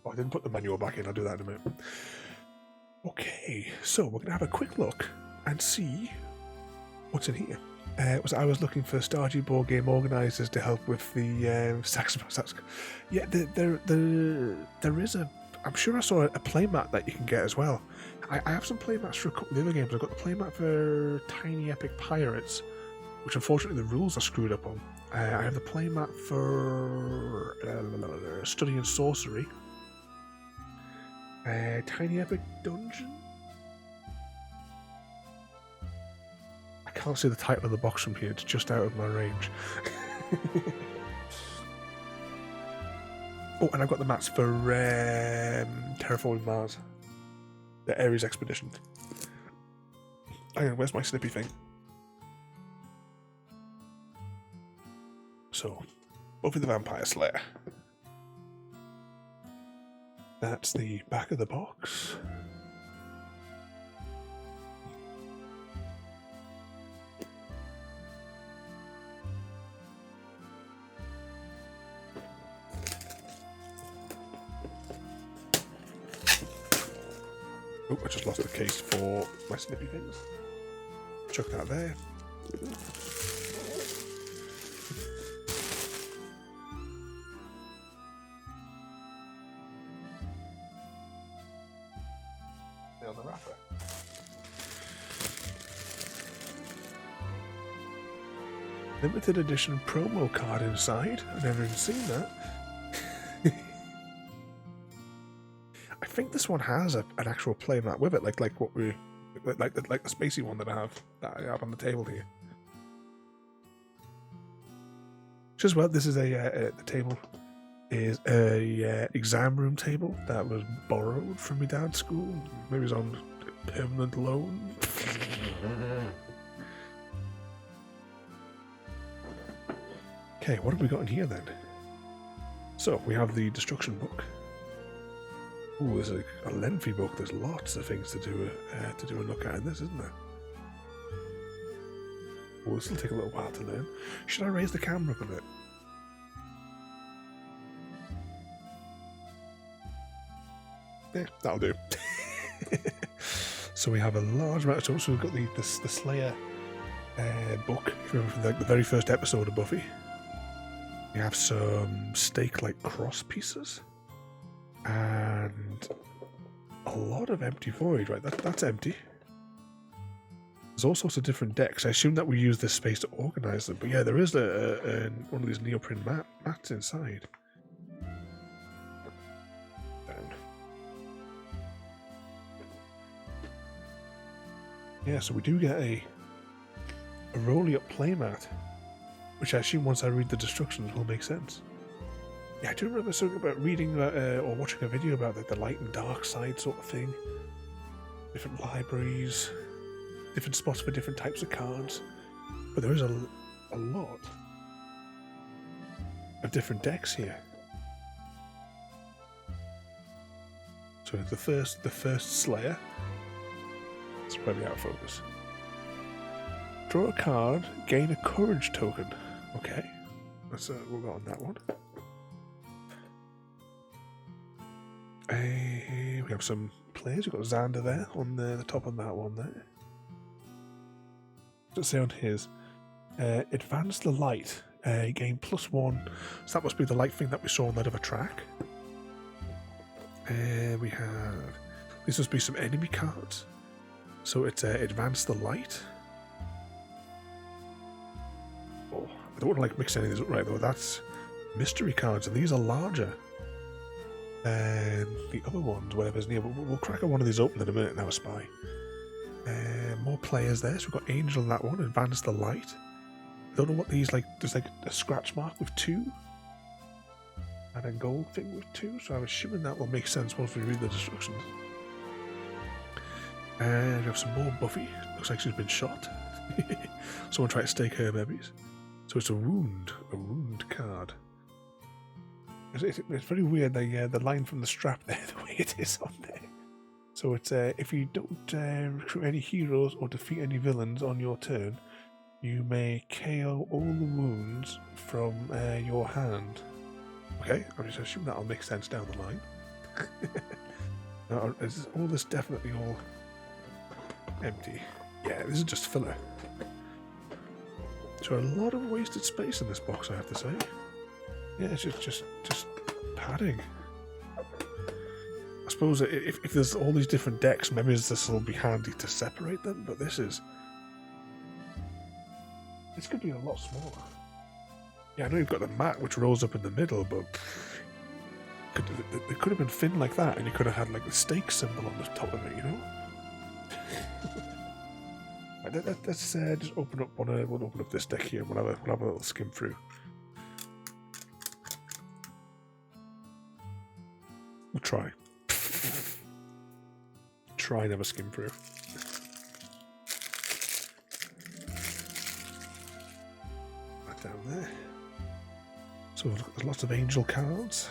Oh, I didn't put the manual back in. I'll do that in a minute. Okay, so we're going to have a quick look and see what's in here. I was looking for Stardew board game organisers to help with the saxophone. Yeah, there is a. I'm sure I saw a playmat that you can get as well. I have some playmats for a couple of the other games. I've got the playmat for Tiny Epic Pirates, which unfortunately the rules are screwed up on. I have the playmat for Study and Sorcery. Tiny Epic Dungeon. I can't see the title of the box from here. It's just out of my range. Oh, and I've got the mats for Terraforming Mars. The Ares Expedition. Hang on, where's my snippy thing? So, Buffy the Vampire Slayer. That's the back of the box. Oh, I just lost the case for my snippy things. Chuck that there. On the wrapper. Limited edition promo card inside. I've never even seen that. I think this one has an actual playmat with it, like what we like the spacey one that I have on the table here. Just well, this is the table is a exam room table that was borrowed from my dad's school. Maybe it's on permanent loan. Okay, what have we got in here then? So we have the destruction book. Ooh, there's a lengthy book. There's lots of things to do a look at in this, isn't there? Oh, this will take a little while to learn. Should I raise the camera a bit? Yeah, that'll do. So we have a large amount of stuff. So we've got the Slayer book, if you remember from the very first episode of Buffy. We have some stake-like cross pieces. And a lot of empty void, right? That's empty. There's all sorts of different decks. I assume that we use this space to organise them. But yeah, there is one of these neoprene mats inside. Down. Yeah, so we do get a rolly-up playmat, which I assume once I read the instructions will make sense. Yeah, I do remember something about reading or watching a video about the light and dark side sort of thing. Different libraries, different spots for different types of cards. But there is a lot of different decks here. So the first Slayer. It's probably out of focus. Draw a card, gain a courage token. Okay, let's we'll go on that one. We have some players. We've got Xander there on the top of that one there. Let's say on his advance the light, gain +1. So that must be the light thing that we saw on that other track. We have this must be some enemy cards. So it's advance the light. Oh, I don't want to mix any of these up right though. That's mystery cards, and these are larger than the other ones, whatever's near. But we'll crack one of these open in a minute and have a spy. More players there. So we've got Angel on that one. Advance the light. I don't know what these There's a scratch mark with 2. And a gold thing with 2. So I'm assuming that will make sense once we read the instructions. And we have some more Buffy. Looks like she's been shot. Someone tried to stake her maybe. So it's a wound card. It's very weird, the line from the strap there, the way it is on there. So it's if you don't recruit any heroes or defeat any villains on your turn, you may KO all the wounds from your hand. Okay, I just assume that'll make sense down the line. Now, is all this definitely all empty? Yeah, this is just filler. So a lot of wasted space in this box, I have to say. Yeah, it's just padding. I suppose if there's all these different decks, maybe this will be handy to separate them, but this could be a lot smaller. Yeah, I know you've got the mat which rolls up in the middle, but it could have been thin like that, and you could have had like the stake symbol on the top of it, you know? Let's just open up we'll open up this deck here. We'll have a little skim through. We'll try. Try and have a skim through. Right down there. So there's lots of angel cards.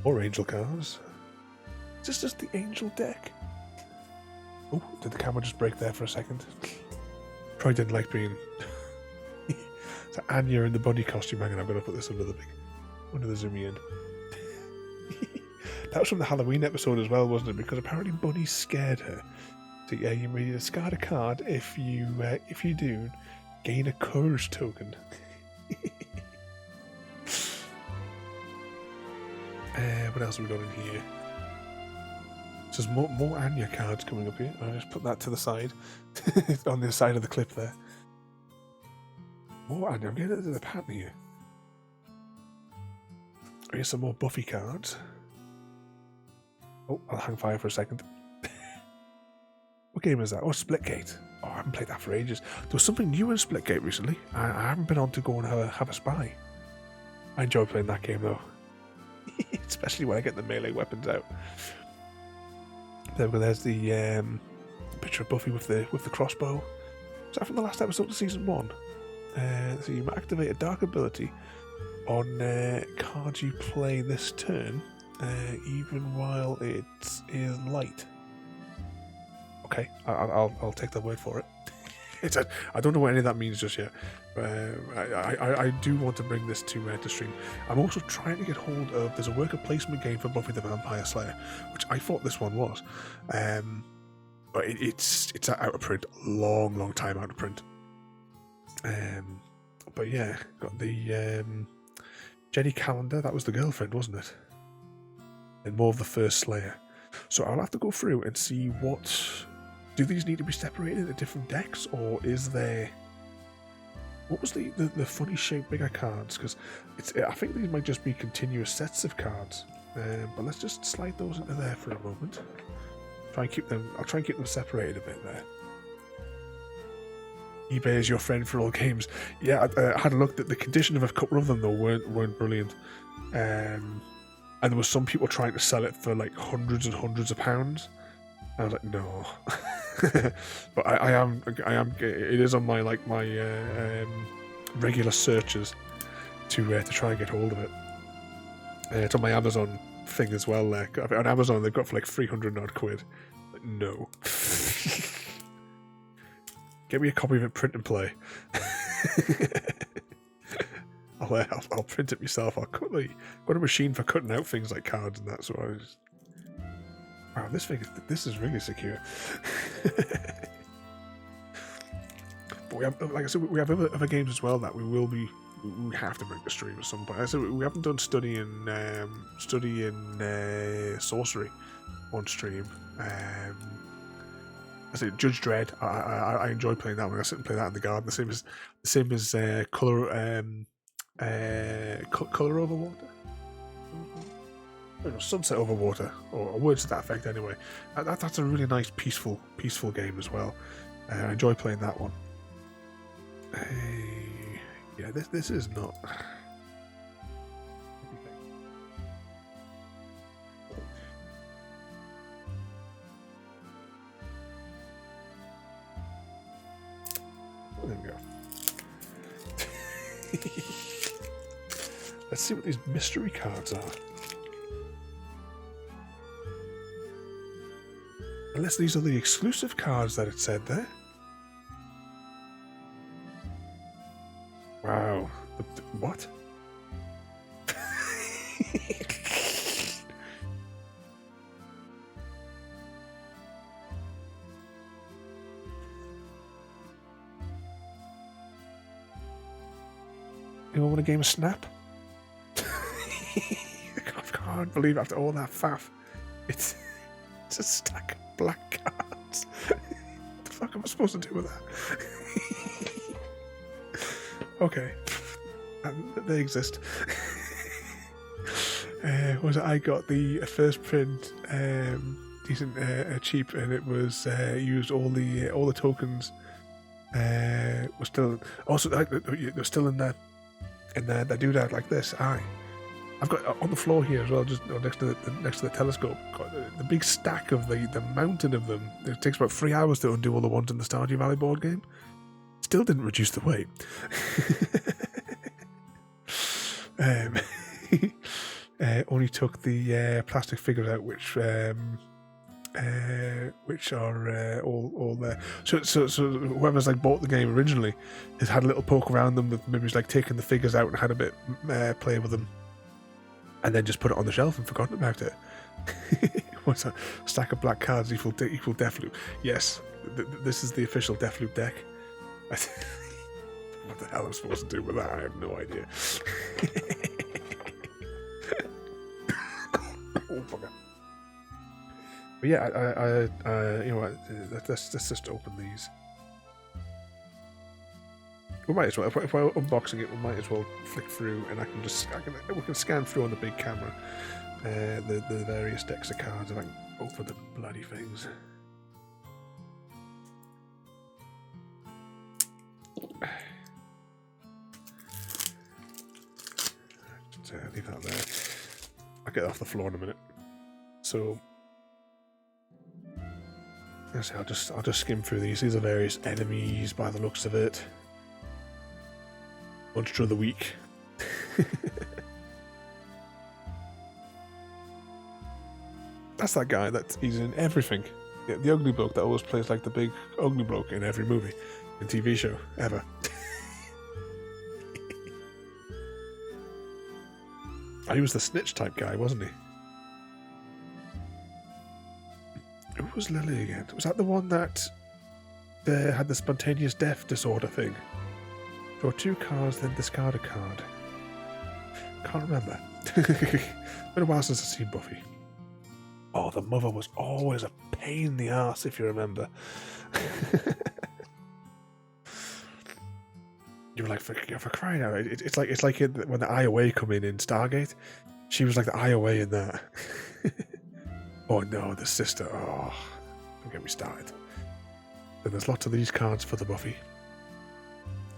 More angel cards. Is this just the angel deck? Oh, did the camera just break there for a second? Probably didn't like being... So Anya in the bunny costume hanging. I'm going to put this under the zoomy in. That was from the Halloween episode as well, wasn't it? Because apparently Bunny scared her. So yeah, you may discard a card if you do, gain a courage token. What else have we got in here? So there's more Anya cards coming up here. I'll just put that to the side. On the side of the clip there. More Anya. I'm getting into the pattern here. Here's some more Buffy cards. Oh, I'll hang fire for a second. What game is that? Oh, Splitgate. Oh, I haven't played that for ages. There was something new in Splitgate recently. I haven't been on to go and have a spy. I enjoy playing that game though. Especially when I get the melee weapons out. There's the picture of Buffy with the crossbow. Is that from the last episode of season 1? So you might activate a dark ability on cards you play this turn, even while it is light. Okay, I'll take the word for it. I don't know what any of that means just yet. I do want to bring this to stream. I'm also trying to get hold of... There's a worker placement game for Buffy the Vampire Slayer, which I thought this one was. But it's out of print. Long time out of print. But yeah, got the Jenny Calendar. That was the girlfriend, wasn't it? And more of the first Slayer. So I'll have to go through and see what... Do these need to be separated into different decks, or is there... What was the funny shaped bigger cards? Because I think these might just be continuous sets of cards. But let's just slide those into there for a moment. I'll try and keep them separated a bit there. eBay is your friend for all games. Yeah, I had a look at the condition of a couple of them though weren't brilliant. And there was some people trying to sell it for like hundreds and hundreds of pounds. I was like, no. But I am. It is on my regular searches to try and get hold of it. It's on my Amazon thing as well. On Amazon, they've got for like 300 odd quid. Like, no. Get me a copy of it, print and play. I'll print it myself. Got a machine for cutting out things like cards and that. So I was. Wow, this is really secure. But we have, like I said, we have other games as well that we have to make the stream at some point. I said we haven't done studying sorcery on stream. I said Judge Dredd. I enjoy playing that one. I sit and play that in the garden. The same as color over water. Sunset over water, or words to that effect anyway. That's a really nice peaceful game as well. I enjoy playing that one. Yeah, this is not. There we go. Let's see what these mystery cards are. Unless these are the exclusive cards that it said there. Wow. What? Anyone want a game of Snap? I can't believe after all that faff, it's a stack of black cards. What the fuck am I supposed to do with that? Okay, they exist. I got the first print decent cheap, and it was used all the tokens were still also they're still in there, and they do that like this. I've got on the floor here as well, just next to the telescope, got the big stack of the mountain of them. It takes about 3 hours to undo all the ones in the Stardew Valley board game. Still didn't reduce the weight. Only took the plastic figures out, which are all there. So whoever's like bought the game originally has had a little poke around them, with maybe like taken the figures out and had a bit play with them, and then just put it on the shelf and forgotten about it. What's a stack of black cards equal Deathloop? Yes, this is the official Deathloop deck. What the hell I'm supposed to do with that? I have no idea. Oh, bugger. But yeah, I you know what? Let's just open these. We might as well, if we're unboxing it, we might as well flick through, and we can scan through on the big camera the various decks of cards, and I can open the bloody things. Just, leave that there. I'll get it off the floor in a minute. So, I'll just skim through these. These are various enemies by the looks of it. Monster of the week. That's that guy he's in everything. Yeah, the ugly bloke that always plays like the big ugly bloke in every movie and TV show ever. He was the snitch type guy, wasn't he? Who was Lily again? Was that the one that had the spontaneous death disorder thing? Draw 2 cards, then discard a card. Can't remember. It's been a while since I've seen Buffy. Oh, the mother was always a pain in the arse, if you remember. You were like, for crying out loud. It's like when the IOA come in Stargate. She was like the IOA in that. Oh no, the sister. Oh, don't get me started. Then there's lots of these cards for the Buffy.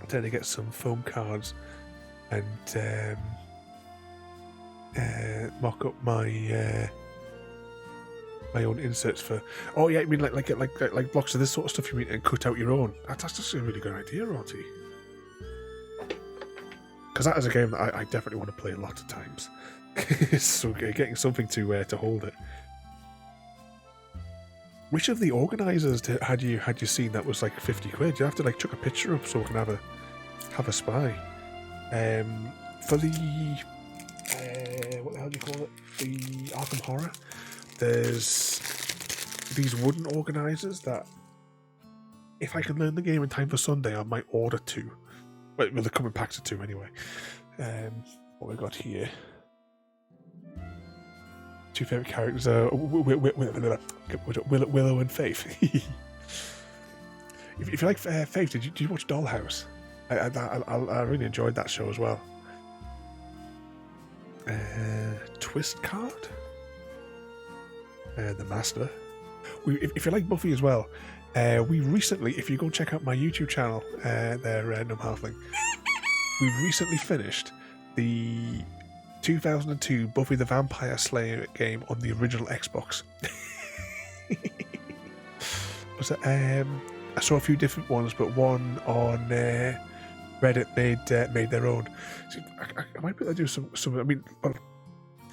I'm trying to get some foam cards and mock up my own inserts for. Oh yeah, I mean like blocks of this sort of stuff. You mean, and cut out your own. That's just a really good idea, Rorty. Because that is a game that I definitely want to play lots of times. So getting something to hold it. Which of the organisers had you seen that was like 50 quid? You have to like chuck a picture up so we can have a spy. For the what the hell do you call it? The Arkham Horror. There's these wooden organisers that, if I can learn the game in time for Sunday, I might order 2. Well, they're coming packs of 2 anyway. What we got here? 2 favourite characters are Willow and Faith. If you like Faith, did you watch Dollhouse? I really enjoyed that show as well. Twist card? The Master. If you like Buffy as well, we recently, if you go check out my YouTube channel, there, Random Halfling, we recently finished the 2002 Buffy the Vampire Slayer game on the original Xbox. I saw a few different ones, but one on Reddit made their own. So I might be able to do some. I mean, well,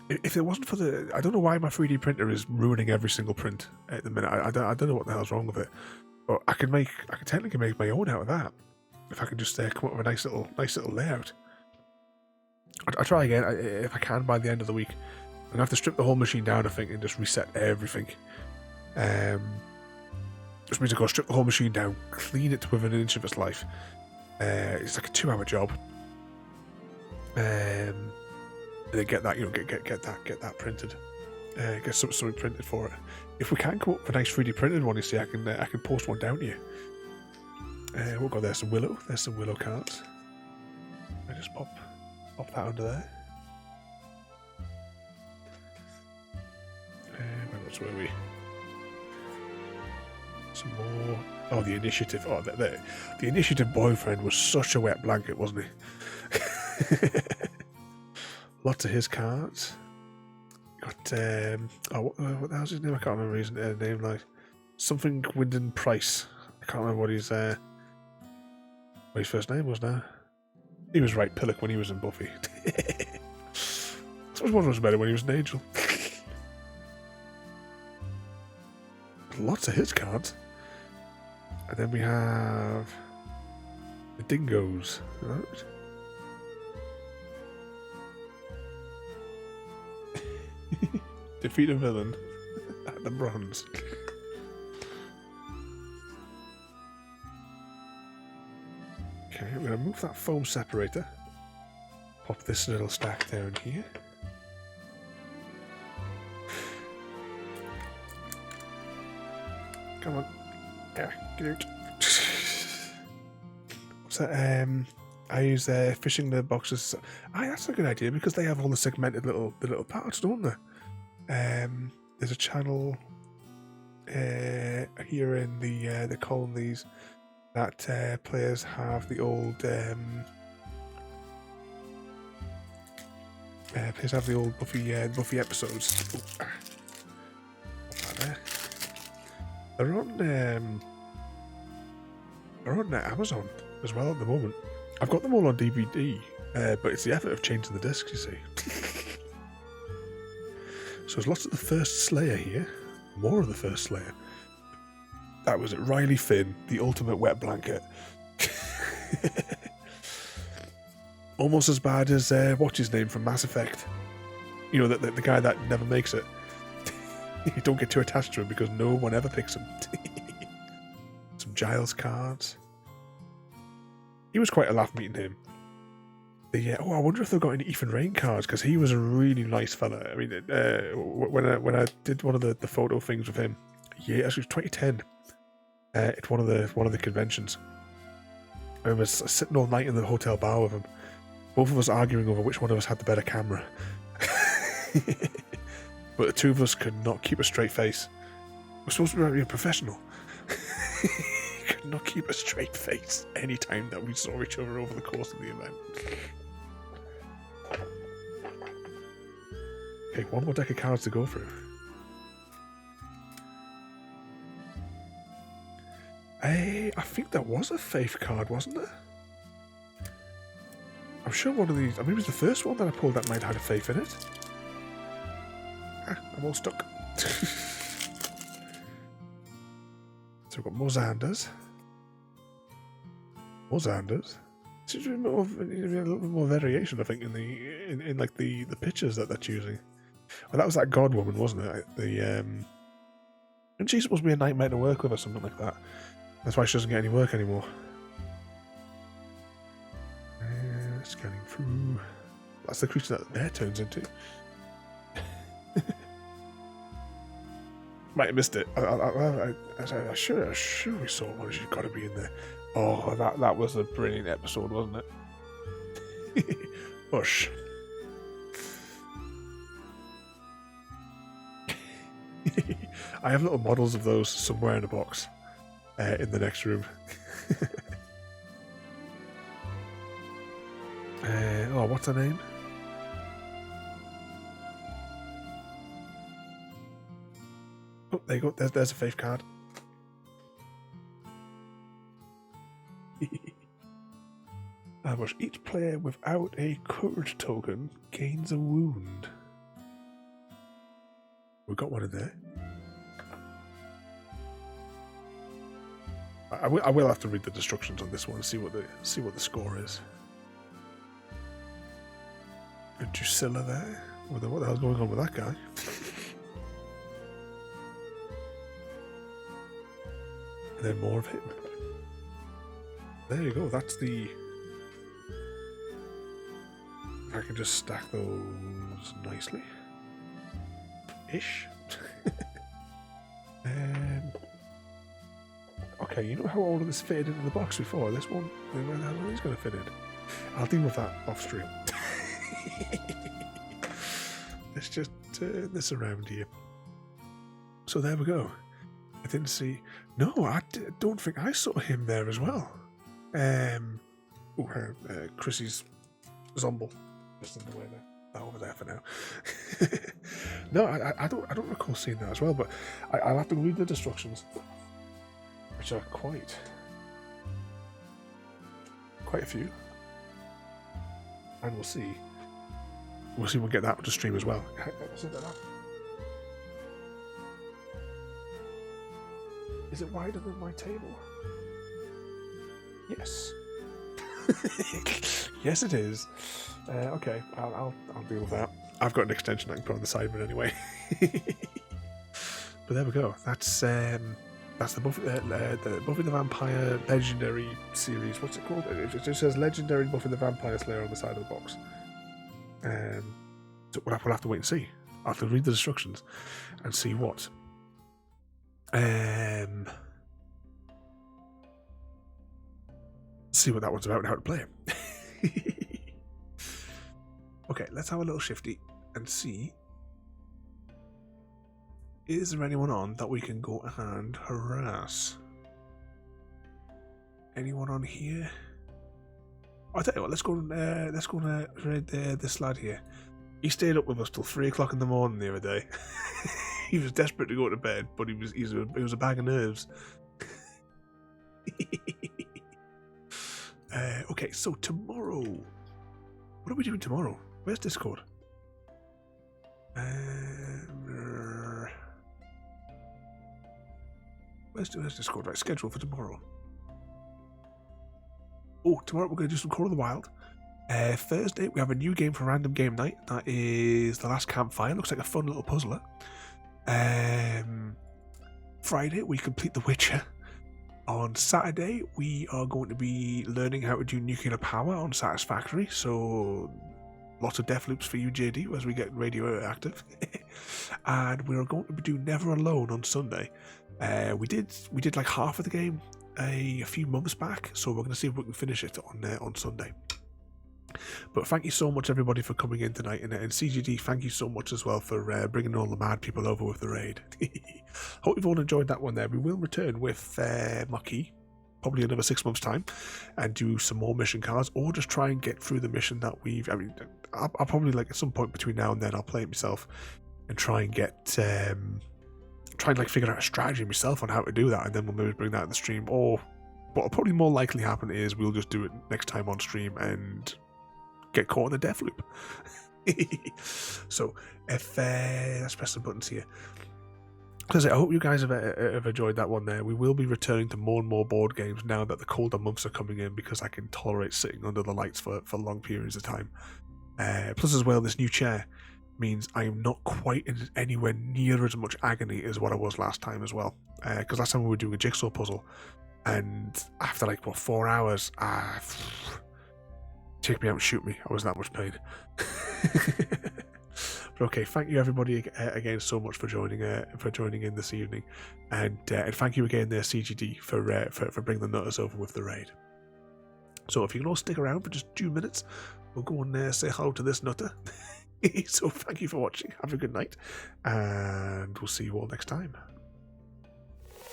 if it wasn't for the, I don't know why my 3D printer is ruining every single print at the minute. I don't know what the hell's wrong with it. But I can technically make my own out of that if I can just come up with a nice little layout. I'll try again if I can by the end of the week. I'm gonna have to strip the whole machine down, I think, and just reset everything. Which means I've got to strip the whole machine down, clean it to within an inch of its life. It's like a 2-hour job. and then get that, get that printed. Get something printed for it. If we can come up with a nice 3D printed one, you see, I can post one down to you. We'll go. There's some Willow. There's some Willow cards. I just pop that under there. Where else were we? Some more. Oh, the initiative. Oh, the initiative boyfriend was such a wet blanket, wasn't he? Lots of his cards. Got what the hell's his name? I can't remember his name. Like something Wyndon Price. I can't remember what his first name was now. He was right Pillock when he was in Buffy. I suppose one was better when he was an angel. Lots of his cards. And then we have the dingoes. Right? Defeat a villain at the bronze. Okay, I'm going to move that foam separator. Pop this little stack down here. Come on. Yeah, get out. What's that? I use fishing the boxes. That's a good idea because they have all the segmented little parts, don't they? There's a channel here in the colonies that players have the old Buffy episodes. They're on Amazon as well at the moment. I've got them all on DVD, but it's the effort of changing the discs, you see. So there's lots of the first Slayer here. More of the first Slayer. That was it. Riley Finn, the ultimate wet blanket. Almost as bad as what's his name from Mass Effect. You know, the guy that never makes it. You don't get too attached to him because no one ever picks him. Some Giles cards. He was quite a laugh meeting him. I wonder if they've got any Ethan Rain cards because he was a really nice fella. I mean, when I did one of the photo things with him, actually it was 2010. At one of the conventions. I was sitting all night in the hotel bar with him. Both of us arguing over which one of us had the better camera. But the two of us could not keep a straight face. We're supposed to be a professional. Could not keep a straight face any time that we saw each other over the course of the event. Okay, one more deck of cards to go through. I think that was a Faith card, wasn't it? I'm sure one of these... I mean, it was the first one that I pulled that might have had a Faith in it. I'm all stuck. So we've got more Xanders. More Xanders. Seems to be a little bit more variation, I think, in like the pictures that they're choosing. Well, that was that God woman, wasn't it? And she's supposed to be a nightmare to work with or something like that. That's why she doesn't get any work anymore. Scanning through. That's the creature that the bear turns into. Might have missed it. I sure we saw one. She's got to be in there. Oh, that was a brilliant episode, wasn't it? Hush. I have little models of those somewhere in a box in the next room. What's her name? Oh, there you go. There's a Faith card. Each player without a courage token gains a wound. We got one in there. I will have to read the instructions on this one and see what the score is. A Drusilla there. What the hell's going on with that guy? And then more of him. There you go. That's the I can just stack those nicely. Ish. Okay, you know how all of this fitted into the box before? This one, where the hell is this going to fit in? I'll deal with that off stream. Let's just turn this around here. So there we go. I didn't see... No, I don't think I saw him there as well. Chrissy's Zomble. Just in the way there. That over there for now. No, I don't recall seeing that as well, but I'll have to read the instructions, which are quite a few, and we'll see. We'll get that to stream as well. Is it wider than my table? Yes. Yes, it is. Okay, I'll deal with that. I've got an extension I can put on the side of it anyway. But there we go. That's the Buffy the Vampire Legendary series. What's it called? It just says Legendary Buffy the Vampire Slayer on the side of the box. So we'll have to wait and see. I'll have to read the instructions and see what. See what that one's about and how to play it. Okay, let's have a little shifty and see. Is there anyone on that we can go and harass? Anyone on here? I'll tell you what, let's go and raid this lad here. He stayed up with us till 3 o'clock in the morning the other day. He was desperate to go to bed, but he was a bag of nerves. Okay, so tomorrow, what are we doing tomorrow? Where's Discord? Where's Discord? Right, schedule for tomorrow. Oh, tomorrow we're going to do some Call of the Wild. Thursday we have a new game for random game night. That is The Last Campfire. Looks like a fun little puzzler. Friday we complete The Witcher. On Saturday we are going to be learning how to do nuclear power on Satisfactory. So lots of death loops for you, JD, as we get radioactive. And we are going to be doing Never Alone on Sunday. We did like half of the game a few months back, so we're going to see if we can finish it on Sunday. But thank you so much everybody for coming in tonight, and CGD, thank you so much as well for bringing all the mad people over with the raid. Hope you've all enjoyed that one there. We will return with Marquis probably another 6 months time and do some more mission cards, or just try and get through the mission that I'll probably, like, at some point between now and then I'll play it myself and try and get figure out a strategy myself on how to do that, and then we'll maybe bring that in the stream. Or what'll probably more likely happen is we'll just do it next time on stream and get caught in the death loop. So if let's press the buttons here. Because I hope you guys have enjoyed that one there. We will be returning to more and more board games now that the colder months are coming in, because I can tolerate sitting under the lights for long periods of time. Plus as well, this new chair means I am not quite in anywhere near as much agony as what I was last time as well. Because last time we were doing a jigsaw puzzle, and after 4 hours, take me out and shoot me. I was that much pain. But okay, thank you everybody again so much for joining in this evening, and thank you again there, CGD, for bringing the nutters over with the raid. So if you can all stick around for just 2 minutes, we'll go and say hello to this nutter. So thank you for watching, have a good night, and we'll see you all next time.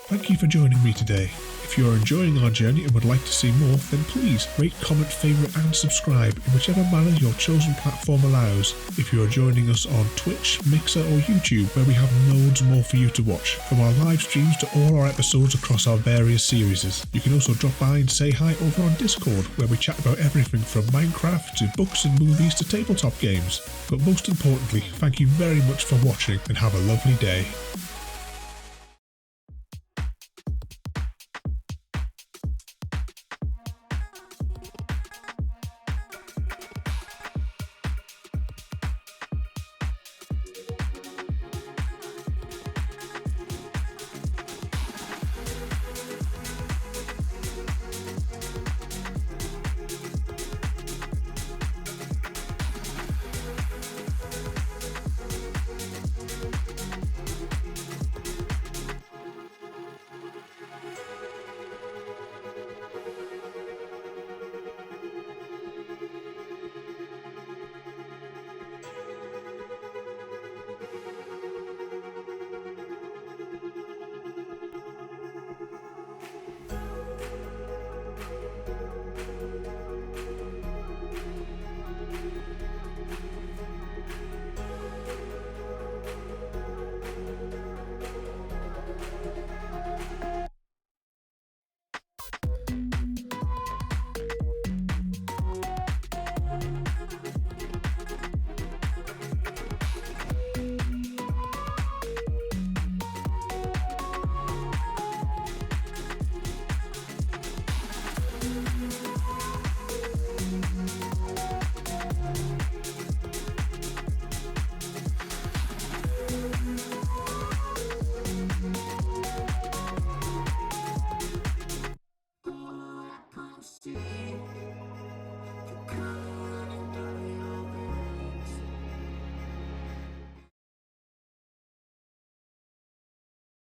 Thank you for joining me today. If you are enjoying our journey and would like to see more, then please rate, comment, favourite and subscribe in whichever manner your chosen platform allows. If you are joining us on Twitch, Mixer or YouTube, where we have loads more for you to watch, from our live streams to all our episodes across our various series. You can also drop by and say hi over on Discord, where we chat about everything from Minecraft to books and movies to tabletop games. But most importantly, thank you very much for watching and have a lovely day.